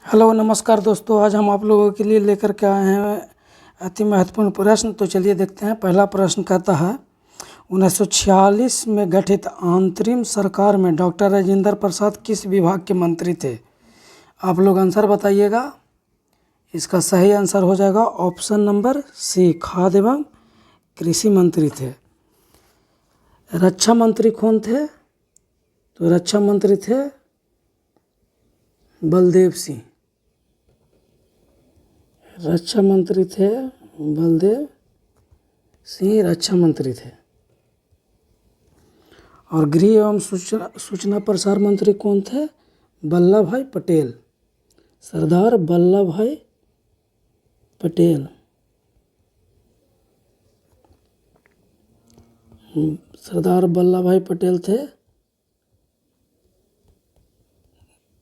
Hello नमस्कार दोस्तों, आज हम आप लोगों के लिए लेकर के आए हैं अति महत्वपूर्ण प्रश्न। तो चलिए देखते हैं। पहला प्रश्न कहता है 1946 में गठित अंतरिम सरकार में डॉक्टर राजेंद्र प्रसाद किस विभाग के मंत्री थे? आप लोग आंसर बताइएगा। इसका सही आंसर हो जाएगा ऑप्शन नंबर सी, खाद्य एवं कृषि मंत्री थे। रक्षा मंत्री कौन थे? तो रक्षा मंत्री थे बलदेव सिंह। रक्षा मंत्री थे बलदेव सिंह, रक्षा मंत्री थे। और गृह एवं सूचना प्रसार मंत्री कौन थे? वल्लभ भाई पटेल, सरदार वल्लभ भाई पटेल। सरदार वल्लभ भाई पटेल थे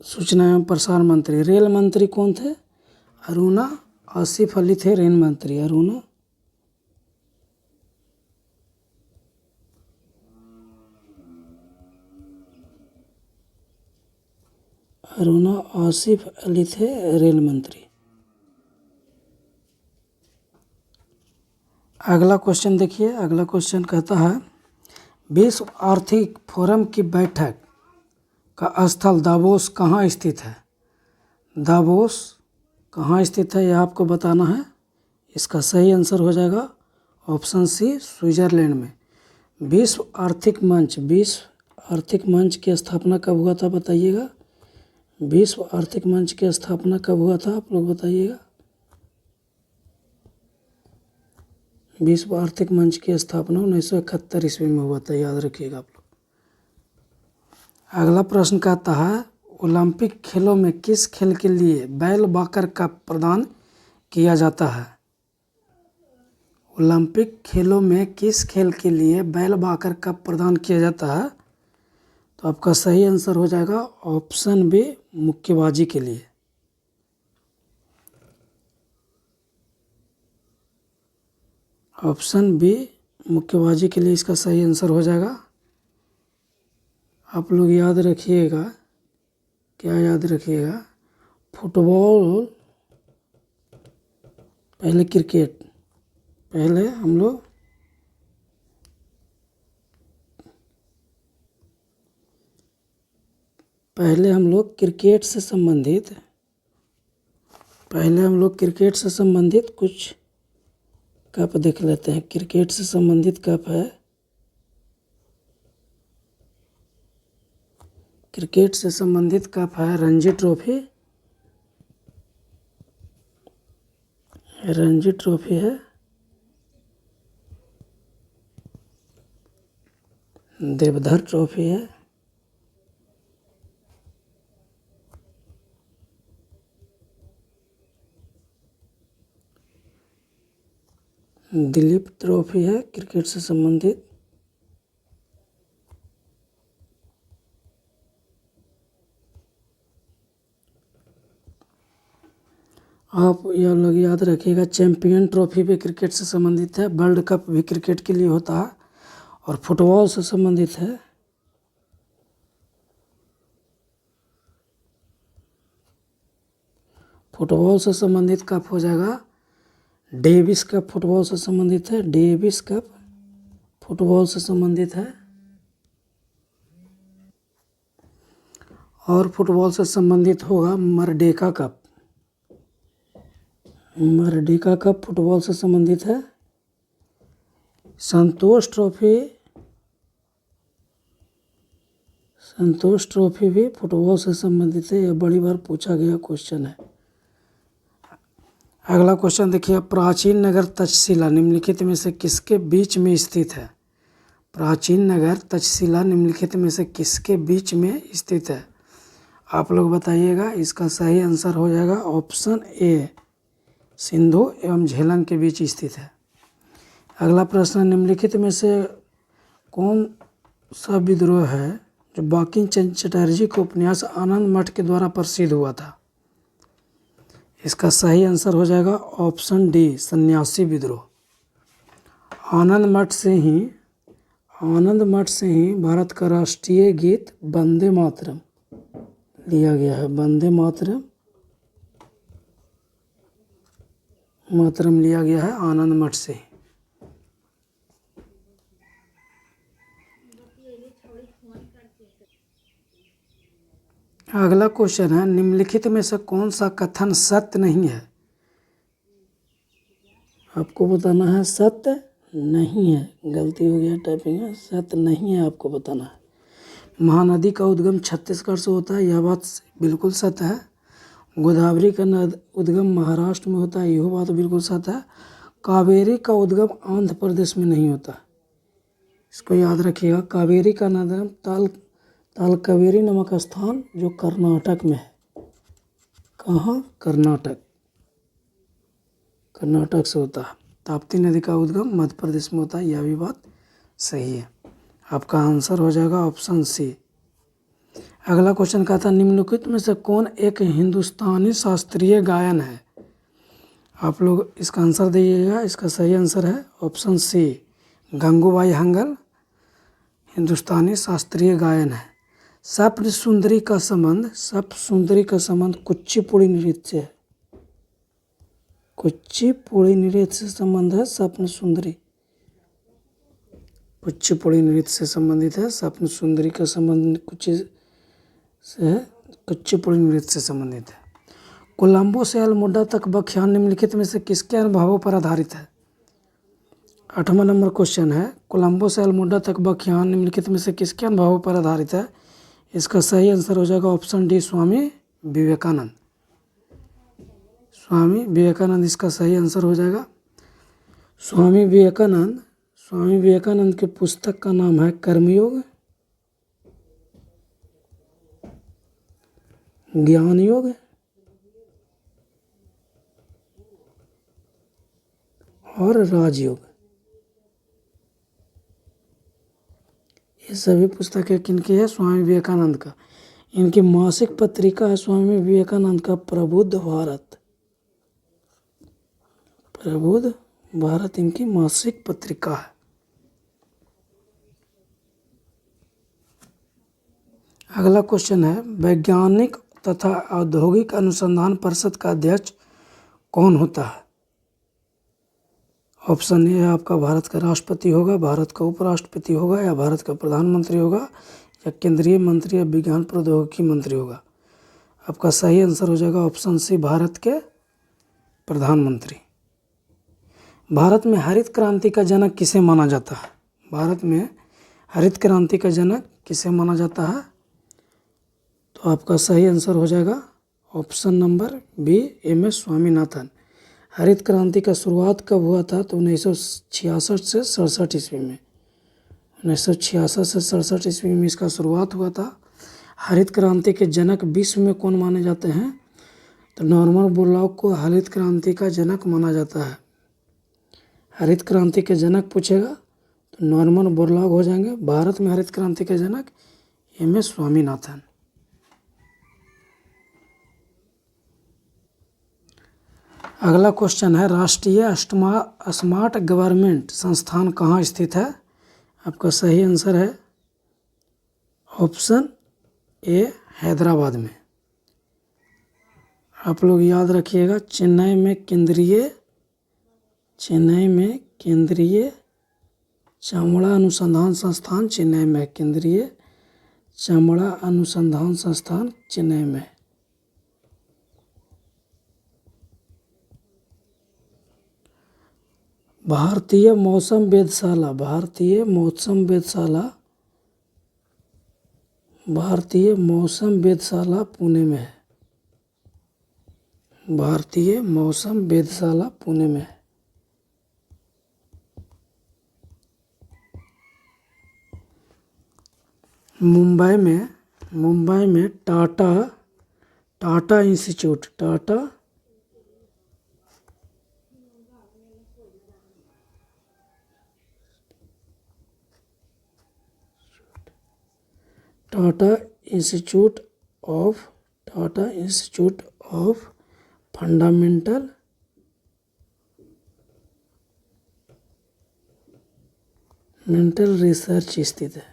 सूचना एवं प्रसार मंत्री। रेल मंत्री कौन थे? अरुणा आसिफ अली थे रेल मंत्री। अरुणा आसिफ अली थे रेल मंत्री। अगला क्वेश्चन देखिए। अगला क्वेश्चन कहता है विश्व आर्थिक फोरम की बैठक का स्थल दावोस कहाँ स्थित है? दावोस कहाँ स्थित है यह आपको बताना है। इसका सही आंसर हो जाएगा ऑप्शन सी, स्विट्जरलैंड में। विश्व आर्थिक मंच की स्थापना कब हुआ था बताइएगा। विश्व आर्थिक मंच की स्थापना कब हुआ था आप लोग बताइएगा। विश्व आर्थिक मंच की स्थापना 1971 ईस्वी में हुआ था, याद रखिएगा आप लोग। अगला प्रश्न कहता है ओलंपिक खेलों में किस खेल के लिए बैल वॉकर कप प्रदान किया जाता है? ओलंपिक खेलों में किस खेल के लिए बैल वॉकर कप प्रदान किया जाता है? तो आपका सही आंसर हो जाएगा ऑप्शन बी, मुक्केबाजी के लिए। ऑप्शन बी, मुक्केबाजी के लिए इसका सही आंसर हो जाएगा। आप लोग याद रखिएगा, क्या याद रखिएगा, फुटबॉल पहले क्रिकेट, पहले हम लोग क्रिकेट से संबंधित कुछ कप देख लेते हैं। क्रिकेट से संबंधित कप है। क्रिकेट से संबंधित कप है रणजी ट्रॉफी। रणजी ट्रॉफी है, देवधर ट्रॉफी है, दिलीप ट्रॉफी है क्रिकेट से संबंधित। आप यह लोग याद रखिएगा चैंपियन ट्रॉफी भी क्रिकेट से संबंधित है। वर्ल्ड कप भी क्रिकेट के लिए होता है और फुटबॉल से संबंधित है। फुटबॉल से संबंधित कप हो जाएगा डेविस कप। फुटबॉल से संबंधित है, डेविस कप फुटबॉल से संबंधित है। और फुटबॉल से संबंधित होगा Merdeka cup. Merdeka cup football से संबंधित है। संतोष ट्रॉफी भी फुटबॉल से संबंधित है। यह बड़ी बार पूछा गया क्वेश्चन है। अगला क्वेश्चन देखिए प्राचीन नगर तक्षशिला निम्नलिखित में से किसके बीच में स्थित है? प्राचीन नगर तक्षशिला निम्नलिखित में से किसके बीच में स्थित है? आप लोग बताइएगा। इसका सही आंसर हो जाएगा ऑप्शन ए, सिंधु एवं झेलम के बीच स्थित है। अगला प्रश्न निम्नलिखित में से कौन सा विद्रोह है जो बंकिम चंद्र चटर्जी के उपन्यास आनंद मठ के द्वारा प्रसिद्ध हुआ था? इसका सही आंसर हो जाएगा ऑप्शन डी, सन्यासी विद्रोह। आनंद मठ से ही भारत का राष्ट्रीय गीत वंदे मातरम लिया गया है। वंदे मातरम मातरम लिया गया है आनंद मठ से। अगला क्वेश्चन है, निम्नलिखित में से कौन सा कथन सत्य नहीं है? आपको बताना है सत्य नहीं है। गलती हो गया टाइपिंग में, सत्य नहीं है आपको बताना है। महानदी का उद्गम छत्तीसगढ़ से होता है, यह बात बिल्कुल सत्य है। गोदावरी का उद्गम महाराष्ट्र में होता है, यह बात बिल्कुल सत्य है। कावेरी का उद्गम आंध्र प्रदेश में नहीं होता, इसको याद रखिएगा। कावेरी का उद्गम तालकावेरी नामक स्थान जो कर्नाटक में है। कहाँ? कर्नाटक से होता है। ताप्ती नदी का उद्गम मध्य प्रदेश में होता है, यह भी बात सही है। आपका आंसर हो जाएगा ऑप्शन सी। अगला क्वेश्चन कहता है, निम्नलिखित में से कौन एक हिंदुस्तानी शास्त्रीय गायन है? आप लोग इसका आंसर दीजिएगा। इसका सही आंसर है ऑप्शन सी, गंगूबाई हांगल हिंदुस्तानी शास्त्रीय गायन है। सप्त सुंदरी का संबंध कुचिपुड़ी नृत्य से है। कुचिपुड़ी नृत्य से संबंध है सप्त सुंदरी। कुचिपुड़ी नृत्य से संबंधित है। सप्त सुंदरी का संबंध कुचिपुड़ी नृत्य से संबंधित है। कोलंबो से अल्मोड़ा तक व्याख्यान निम्नलिखित में से किसके अनुभवों पर आधारित है? 8वां नंबर क्वेश्चन है, कोलंबो से अल्मोड़ा तक व्याख्यान निम्नलिखित में से किसके अनुभवों पर आधारित है? इसका सही आंसर हो जाएगा ऑप्शन डी, स्वामी विवेकानंद। स्वामी विवेकानंद इसका सही आंसर हो जाएगा। स्वामी विवेकानंद के पुस्तक का नाम है कर्मयोग, ज्ञान योग और राजयोग। ये सभी पुस्तकें किनकी है? स्वामी विवेकानंद का। इनकी मासिक पत्रिका है स्वामी विवेकानंद का प्रबुद्ध भारत इनकी मासिक पत्रिका है। अगला क्वेश्चन है, वैज्ञानिक तथा औद्योगिक अनुसंधान परिषद का अध्यक्ष कौन होता है? ऑप्शन ए आपका भारत का राष्ट्रपति होगा, भारत का उपराष्ट्रपति होगा, या भारत का प्रधानमंत्री होगा, या केंद्रीय मंत्री या विज्ञान प्रौद्योगिकी मंत्री होगा। आपका सही आंसर हो जाएगा ऑप्शन सी, भारत के प्रधानमंत्री। भारत में हरित क्रांति का जनक किसे माना जाता है? भारत में हरित क्रांति का जनक किसे माना जाता है? तो आपका सही आंसर हो जाएगा option number B, M S Swaminathan. हरित क्रांति का शुरुआत कब हुआ था? तो 1966 से 67 ईस्वी में। 1966 से 67 ईस्वी में इसका शुरुआत हुआ था। हरित क्रांति के जनक विश्व में कौन माने जाते हैं? तो नॉर्मन बोरलॉग को हरित क्रांति का जनक माना जाता है। हरित क्रांति के जनक पूछेगा तो नॉर्मन बोरलॉग हो जाएंगे। भारत में हरित क्रांति के जनक एम एस स्वामीनाथन। अगला क्वेश्चन है, राष्ट्रीय स्मार्ट गवर्नमेंट संस्थान कहाँ स्थित है? आपका सही आंसर है ऑप्शन ए, हैदराबाद में। आप लोग याद रखिएगा, चेन्नई में केंद्रीय चमड़ा अनुसंधान संस्थान चेन्नई में, केंद्रीय चमड़ा अनुसंधान संस्थान चेन्नई में। भारतीय मौसम वेधशाला पुणे में है। भारतीय मौसम वेधशाला पुणे में है। मुंबई में Tata institute Tata institute of fundamental research स्थित है।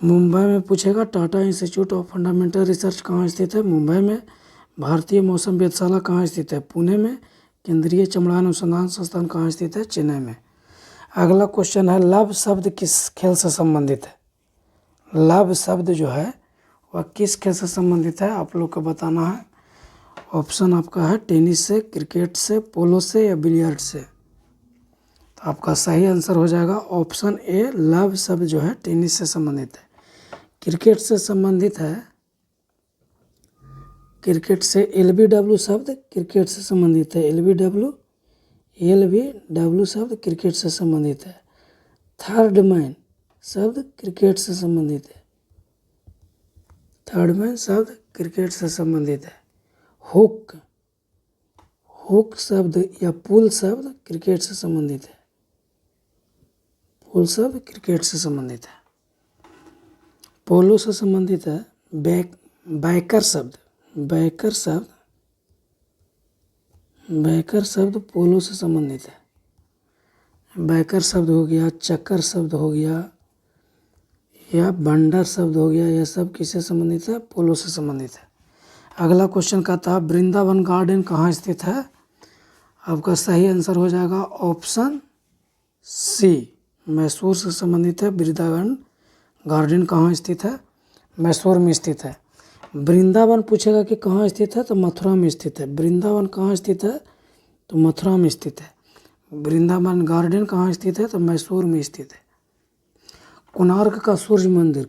मुंबई में पूछेगा Tata institute of fundamental research कहाँ स्थित है? मुंबई में। भारतीय मौसम वेधशाला कहाँ स्थित है? पुणे में। केंद्रीय चमड़ा अनुसंधान संस्थान कहाँ स्थित है? चेन्नई में। अगला क्वेश्चन है, लव शब्द किस खेल से संबंधित है? लव शब्द जो है वह किस खेल से संबंधित है, आप लोग को बताना है। ऑप्शन आपका है टेनिस से, क्रिकेट से, पोलो से या बिलियर्ड से। तो आपका सही आंसर हो जाएगा ऑप्शन ए, लव शब्द जो है टेनिस से संबंधित है। क्रिकेट से संबंधित है, क्रिकेट से LBW शब्द क्रिकेट से संबंधित है। LBW शब्द क्रिकेट से संबंधित है। थर्ड मैन शब्द क्रिकेट से संबंधित है। थर्ड मैन शब्द क्रिकेट से संबंधित है। हुक शब्द या पुल शब्द क्रिकेट से संबंधित है। पुल शब्द क्रिकेट से संबंधित है। पोलो से संबंधित है। बैकर शब्द पोलो से संबंधित है। बैकर शब्द हो गया, चक्कर शब्द हो गया या बंडर शब्द हो गया, यह सब किससे संबंधित है? पोलो से संबंधित है। अगला क्वेश्चन कहता है, वृंदावन गार्डन कहाँ स्थित है? आपका सही आंसर हो जाएगा ऑप्शन सी, मैसूर से संबंधित है। वृंदावन गार्डन कहाँ स्थित है? मैसूर में स्थित है। वृंदावन पूछेगा कि कहाँ स्थित है, तो मथुरा में स्थित है। वृंदावन कहाँ स्थित है, तो मथुरा में स्थित है। वृंदावन गार्डन कहाँ स्थित है, तो मैसूर में स्थित है। कोणार्क का सूर्य मंदिर,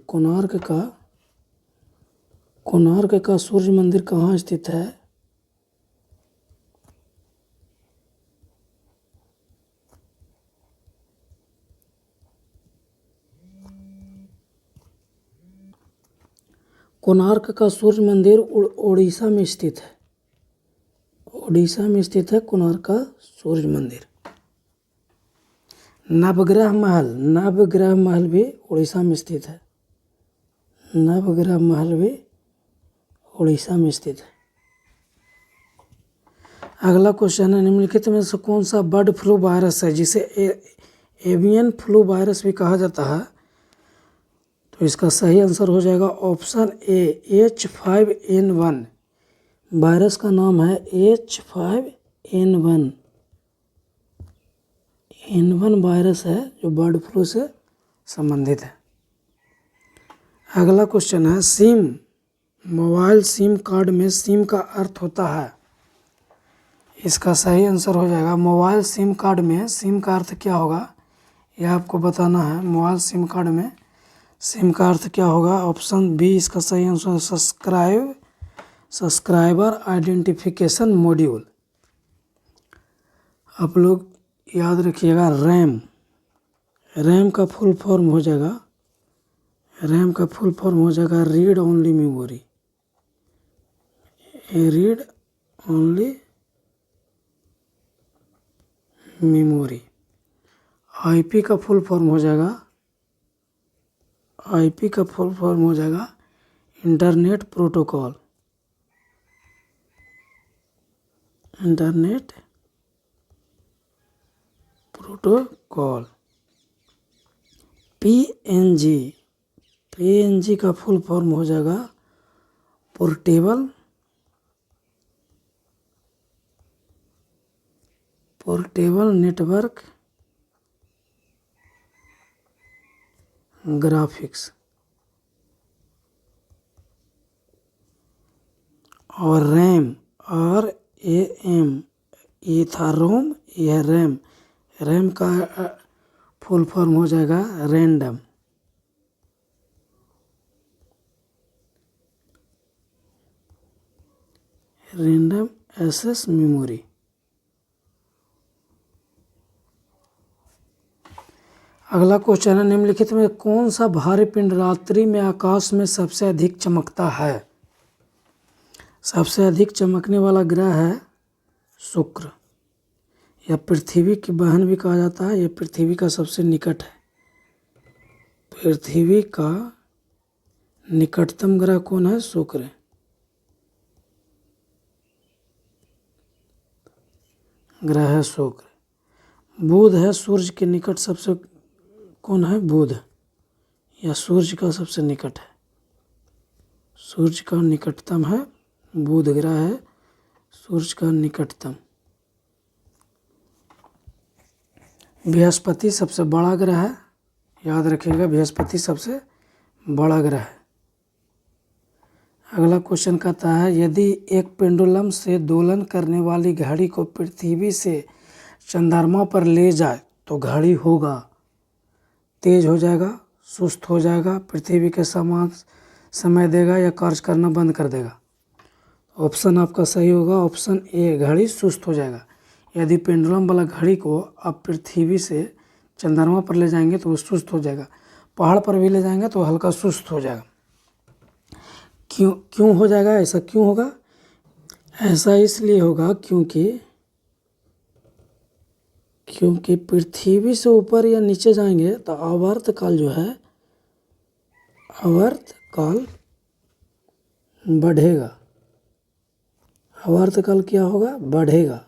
कोणार्क का सूर्य मंदिर कहाँ स्थित है? कोणार्क का सूर्य मंदिर उड़ीसा में स्थित है। उड़ीसा में स्थित है कोणार्क का सूर्य मंदिर। नवग्रह महल भी उड़ीसा में स्थित है। नवग्रह महल भी उड़ीसा में स्थित है। अगला क्वेश्चन है, निम्नलिखित में से कौन सा बर्ड फ्लू वायरस है जिसे एवियन फ्लू वायरस भी कहा जाता है? तो इसका सही आंसर हो जाएगा ऑप्शन ए, H5N1। वायरस का नाम है H5N1। N1 वायरस है जो बर्ड फ्लू से संबंधित है। अगला क्वेश्चन है, सिम, मोबाइल सिम कार्ड में सिम का अर्थ होता है। इसका सही आंसर हो जाएगा मोबाइल सिम कार्ड में सिम का अर्थ क्या होगा, यह आपको बताना है। मोबाइल सिम कार्ड में सिम का अर्थ क्या होगा? ऑप्शन बी इसका सही आंसर सब्सक्राइबर आइडेंटिफिकेशन मॉड्यूल। आप लोग याद रखिएगा, रैम का फुल फॉर्म हो जाएगा, read only memory. Read only memory. IP का फुल फॉर्म हो जाएगा, इंटरनेट प्रोटोकॉल। पीएनजी का फुल फॉर्म हो जाएगा पोर्टेबल नेटवर्क ग्राफिक्स। और रैम, RAM, ये था रोम, यह रैम का फुल फॉर्म हो जाएगा रैंडम। Access memory. अगला क्वेश्चन है, निम्नलिखित में कौन सा भारी पिंड रात्रि में आकाश में सबसे अधिक चमकता है? सबसे अधिक चमकने वाला ग्रह है शुक्र, या पृथ्वी की बहन भी कहा जाता है। यह पृथ्वी का सबसे निकट है। पृथ्वी का निकटतम ग्रह कौन है? शुक्र। ग्रह है शुक्र। बुध है सूर्य के निकट सबसे, कौन है? बुध, या सूर्य का सबसे निकट है। सूर्य का निकटतम है बुध ग्रह है सूर्य का निकटतम। बृहस्पति सबसे बड़ा ग्रह है, याद रखिएगा बृहस्पति सबसे बड़ा ग्रह है। अगला क्वेश्चन कहता है यदि एक पेंडुलम से दोलन करने वाली घड़ी को पृथ्वी से चंद्रमा पर ले जाए तो घड़ी होगा तेज हो जाएगा, सुस्त हो जाएगा, पृथ्वी के समान समय देगा या कार्य करना बंद कर देगा। ऑप्शन आपका सही होगा ऑप्शन ए, घड़ी सुस्त हो जाएगा। यदि पेंडुलम वाला घड़ी को आप पृथ्वी से चंद्रमा पर ले जाएंगे तो वो सुस्त हो जाएगा, पहाड़ पर भी ले जाएंगे तो हल्का सुस्त हो जाएगा। क्यों हो जाएगा, ऐसा क्यों होगा? ऐसा इसलिए होगा क्योंकि पृथ्वी से ऊपर या नीचे जाएंगे तो आवर्तकाल जो है आवर्तकाल बढ़ेगा। आवर्तकाल क्या होगा? बढ़ेगा।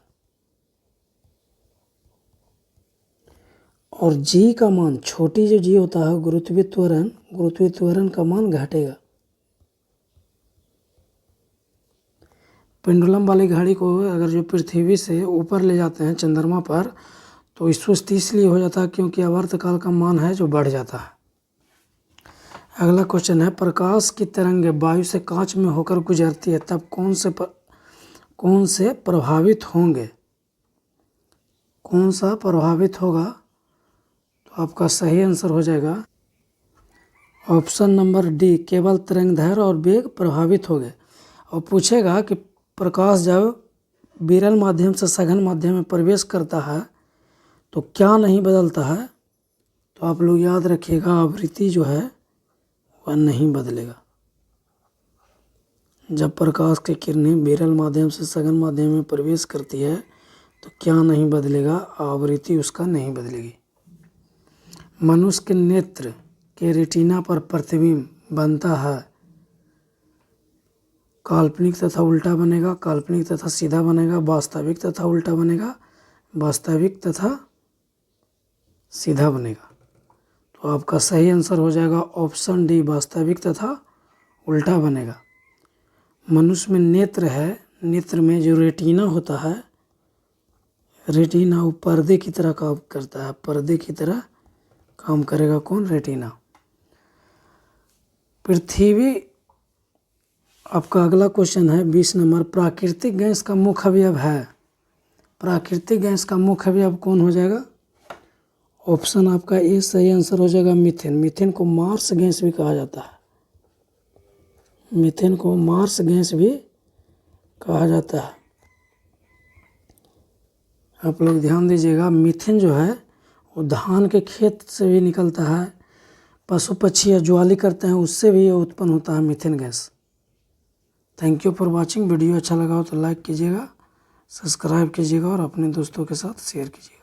और जी का मान, छोटी जो जी होता है गुरुत्वीय का मान घटेगा। पेंडुलम वाली घड़ी को अगर जो पृथ्वी से ऊपर ले जाते हैं चंद्रमा पर तो सुस्त इसलिए हो जाता है क्योंकि आवर्तकाल का मान है जो बढ़ जाता है। अगला क्वेश्चन है प्रकाश की तरंगें वायु से कांच में होकर गुजरती है तब कौन से प्रभावित होंगे? कौन सा प्रभावित होगा? तो आपका सही आंसर हो जाएगा ऑप्शन नंबर डी, केवल तरंगदैर्घ्य और वेग प्रभावित हो गए। और पूछेगा कि प्रकाश जब विरल माध्यम से सघन माध्यम में प्रवेश करता है तो क्या नहीं बदलता है? तो आप लोग याद रखिएगा आवृत्ति जो है वह नहीं बदलेगा। जब प्रकाश की किरणें विरल माध्यम से सघन माध्यम में प्रवेश करती है तो क्या नहीं बदलेगा? आवृत्ति उसका नहीं बदलेगी। मनुष्य के नेत्र के रेटिना पर प्रतिबिंब बनता है काल्पनिक तथा उल्टा बनेगा, काल्पनिक तथा सीधा बनेगा, वास्तविक तथा उल्टा बनेगा, वास्तविक तथा सीधा बनेगा। तो आपका सही आंसर हो जाएगा ऑप्शन डी, वास्तविक तथा उल्टा बनेगा। मनुष्य में नेत्र है, नेत्र में जो रेटिना होता है, रेटिना वो पर्दे की तरह काम करता है, पर्दे की तरह काम करेगा कौन? रेटिना। पृथ्वी, आपका अगला क्वेश्चन है 20 नंबर, प्राकृतिक गैस का मुख्य अवयव है। प्राकृतिक गैस का मुख्य अवयव कौन हो जाएगा? ऑप्शन आपका ए सही आंसर हो जाएगा मीथेन। मीथेन को मार्स गैस भी कहा जाता है, मीथेन को मार्स गैस भी कहा जाता है। आप लोग ध्यान दीजिएगा मीथेन जो है वो धान के खेत से भी निकलता है, पशु पक्षी या ज्वाली करते हैं उससे भी उत्पन्न होता है methane gas. Thank you for watching. Video अच्छा लगा हो तो लाइक कीजिएगा, सब्सक्राइब कीजिएगा और अपने दोस्तों के साथ शेयर कीजिएगा।